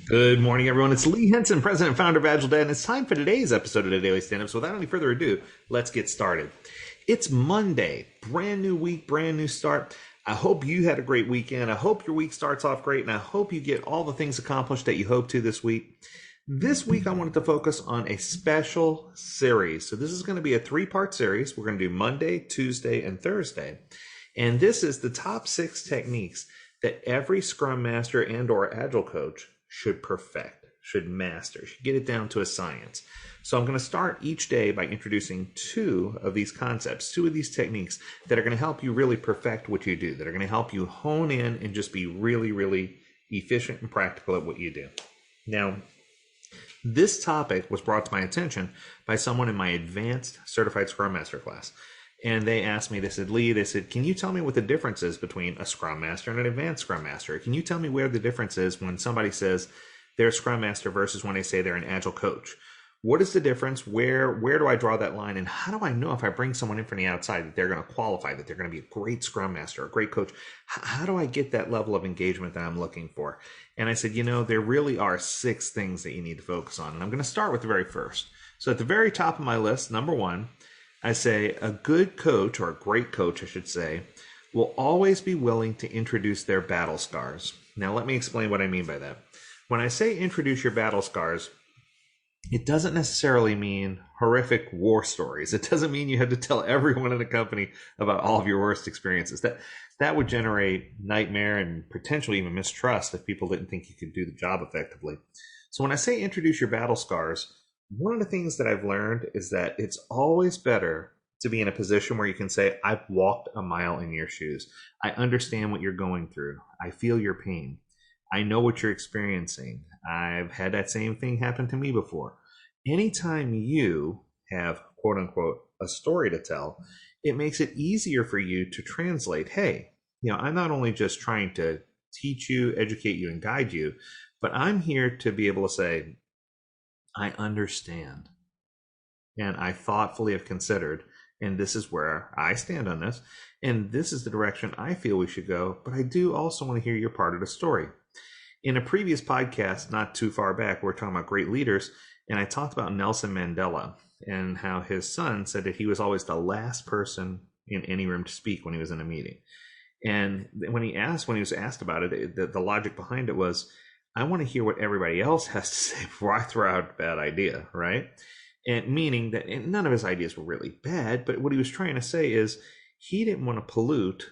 Good morning, everyone. It's Lee Henson, president and founder of AgileDad, and it's time for today's episode of the Daily Stand-Up. So without any further ado, let's get started. It's Monday, brand new week, brand new start. I hope you had a great weekend. I hope your week starts off great, and I hope you get all the things accomplished that you hope to this week. This week, I wanted to focus on a special series. So this is going to be a three-part series. We're going to do Monday, Tuesday, and Thursday. And this is the top 6 techniques that every Scrum Master and or Agile coach should perfect, should master, should get it down to a science. So I'm going to start each day by introducing 2 of these concepts, 2 of these techniques that are going to help you really perfect what you do, that are going to help you hone in and just be really, really efficient and practical at what you do. Now, this topic was brought to my attention by someone in my advanced certified Scrum Master class. And they asked me, they said, can you tell me what the difference is between a Scrum Master and an advanced Scrum Master? Can you tell me where the difference is when somebody says they're a Scrum Master versus when they say they're an Agile coach? What is the difference? Where do I draw that line? And how do I know if I bring someone in from the outside that they're going to qualify, that they're going to be a great Scrum Master, a great coach? How do I get that level of engagement that I'm looking for? And I said, there really are 6 things that you need to focus on. And I'm going to start with the very first. So at the very top of my list, number 1, I say a good coach, or a great coach, I should say, will always be willing to introduce their battle scars. Now, let me explain what I mean by that. When I say introduce your battle scars, it doesn't necessarily mean horrific war stories. It doesn't mean you have to tell everyone in the company about all of your worst experiences. That would generate nightmare and potentially even mistrust if people didn't think you could do the job effectively. So when I say introduce your battle scars, one of the things that I've learned is that it's always better to be in a position where you can say, I've walked a mile in your shoes. I understand what you're going through. I feel your pain. I know what you're experiencing. I've had that same thing happen to me before. Anytime you have, quote unquote, a story to tell, it makes it easier for you to translate, hey, I'm not only just trying to teach you, educate you, and guide you, but I'm here to be able to say, I understand, and I thoughtfully have considered, and this is where I stand on this, and this is the direction I feel we should go, but I do also want to hear your part of the story. In a previous podcast, not too far back, we're talking about great leaders, and I talked about Nelson Mandela and how his son said that he was always the last person in any room to speak when he was in a meeting. And when he was asked about it, the logic behind it was, I want to hear what everybody else has to say before I throw out a bad idea, right? And meaning that none of his ideas were really bad, but what he was trying to say is he didn't want to pollute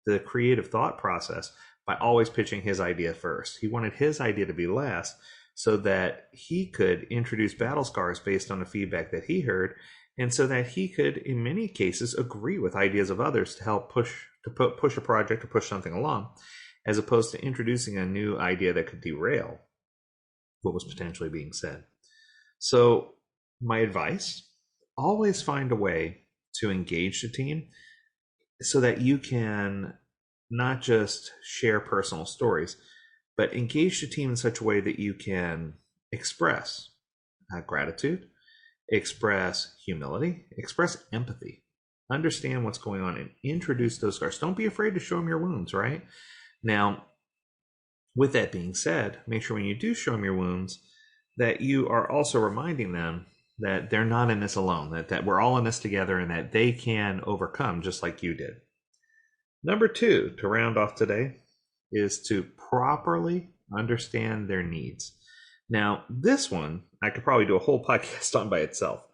the creative thought process by always pitching his idea first. He wanted his idea to be last so that he could introduce battle scars based on the feedback that he heard, and so that he could, in many cases, agree with ideas of others to help push a project or push something along, as opposed to introducing a new idea that could derail what was potentially being said. So my advice, always find a way to engage the team so that you can not just share personal stories, but engage the team in such a way that you can express gratitude, express humility, express empathy, understand what's going on, and introduce those scars. Don't be afraid to show them your wounds, right? Now, with that being said, make sure when you do show them your wounds that you are also reminding them that they're not in this alone, that we're all in this together, and that they can overcome just like you did. Number 2, to round off today, is to properly understand their needs. Now, this one, I could probably do a whole podcast on by itself.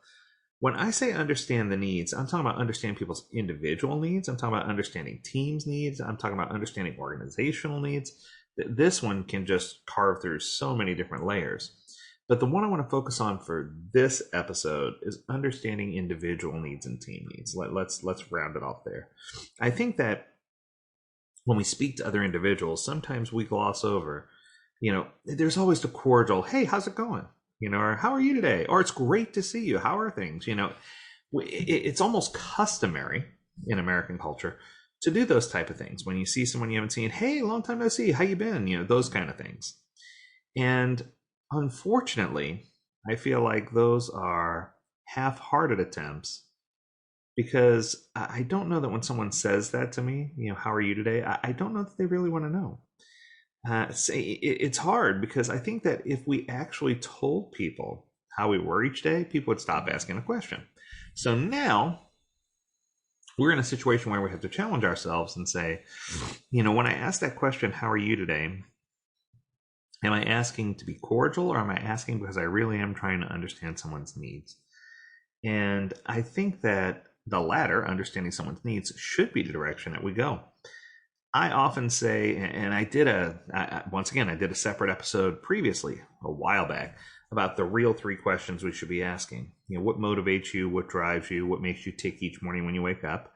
When I say understand the needs, I'm talking about understand people's individual needs. I'm talking about understanding teams' needs. I'm talking about understanding organizational needs. This one can just carve through so many different layers. But the one I want to focus on for this episode is understanding individual needs and team needs. Let's round it off there. I think that when we speak to other individuals, sometimes we gloss over, there's always the cordial, hey, how's it going? Or how are you today? Or it's great to see you. How are things? It's almost customary in American culture to do those type of things. When you see someone you haven't seen, hey, long time no see, how you been? Those kind of things. And unfortunately, I feel like those are half-hearted attempts, because I don't know that when someone says that to me, how are you today? I don't know that they really want to know. it's hard because I think that if we actually told people how we were each day, people would stop asking a question. So now we're in a situation where we have to challenge ourselves and say, when I ask that question, how are you today? Am I asking to be cordial, or am I asking because I really am trying to understand someone's needs? And I think that the latter, understanding someone's needs, should be the direction that we go. I often say, and I did a separate episode previously, a while back, about the real 3 questions we should be asking. What motivates you? What drives you? What makes you tick each morning when you wake up?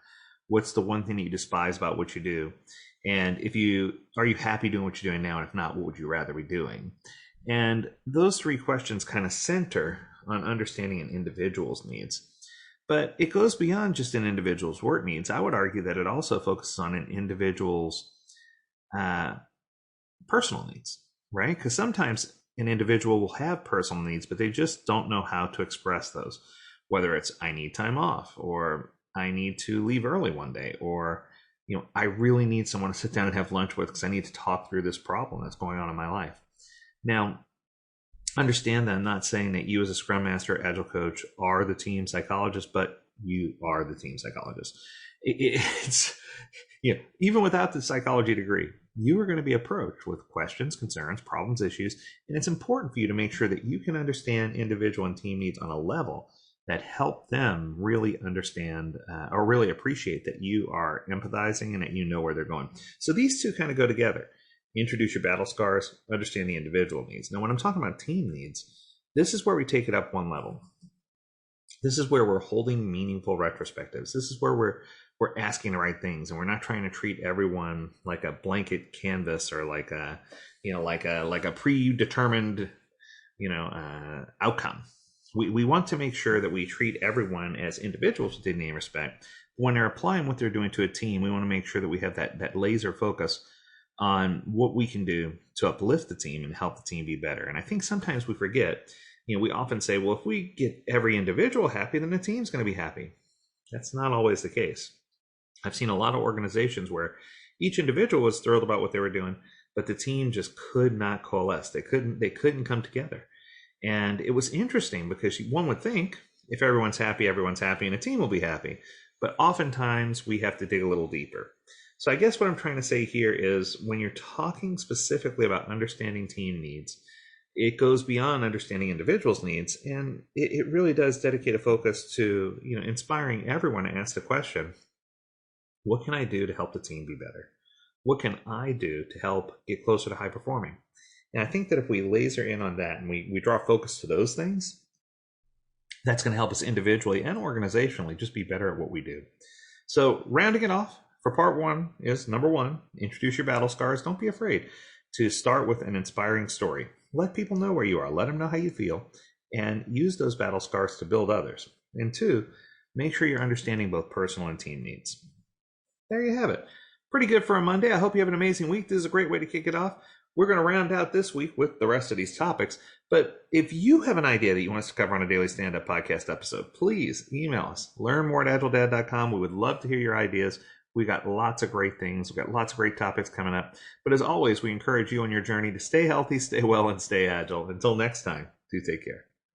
What's the one thing that you despise about what you do? And are you happy doing what you're doing now? And if not, what would you rather be doing? And those 3 questions kind of center on understanding an individual's needs. But it goes beyond just an individual's work needs. I would argue that it also focuses on an individual's personal needs, right? Because sometimes an individual will have personal needs, but they just don't know how to express those. Whether it's, I need time off, or I need to leave early one day, or I really need someone to sit down and have lunch with because I need to talk through this problem that's going on in my life. Now, understand that I'm not saying that you as a Scrum Master, Agile Coach are the team psychologist, but you are the team psychologist. It's even without the psychology degree, you are going to be approached with questions, concerns, problems, issues, and it's important for you to make sure that you can understand individual and team needs on a level that help them really understand or really appreciate that you are empathizing and that you know where they're going. So these two kind of go together. Introduce your battle scars, understand the individual needs. Now, when I'm talking about team needs, this is where we take it up one level. This is where we're holding meaningful retrospectives. This is where we're asking the right things, and we're not trying to treat everyone like a blanket canvas or like a predetermined outcome. We want to make sure that we treat everyone as individuals with dignity and respect. When they're applying what they're doing to a team, we want to make sure that we have that laser focus on what we can do to uplift the team and help the team be better. And I think sometimes we forget, we often say, well, if we get every individual happy, then the team's going to be happy. That's not always the case. I've seen a lot of organizations where each individual was thrilled about what they were doing, but the team just could not coalesce. They couldn't come together. And it was interesting because one would think if everyone's happy and the team will be happy. But oftentimes we have to dig a little deeper. So I guess what I'm trying to say here is when you're talking specifically about understanding team needs, it goes beyond understanding individuals' needs, and it really does dedicate a focus to inspiring everyone to ask the question, what can I do to help the team be better? What can I do to help get closer to high performing? And I think that if we laser in on that and we draw focus to those things, that's going to help us individually and organizationally just be better at what we do. So rounding it off for part 1 is number 1, introduce your battle scars. Don't be afraid to start with an inspiring story. Let people know where you are. Let them know how you feel, and use those battle scars to build others. And 2, make sure you're understanding both personal and team needs. There you have it. Pretty good for a Monday. I hope you have an amazing week. This is a great way to kick it off. We're going to round out this week with the rest of these topics. But if you have an idea that you want us to cover on a Daily Stand-Up podcast episode, please email us. Learn more at AgileDad.com. We would love to hear your ideas. We got lots of great things. We've got lots of great topics coming up. But as always, we encourage you on your journey to stay healthy, stay well, and stay agile. Until next time, do take care.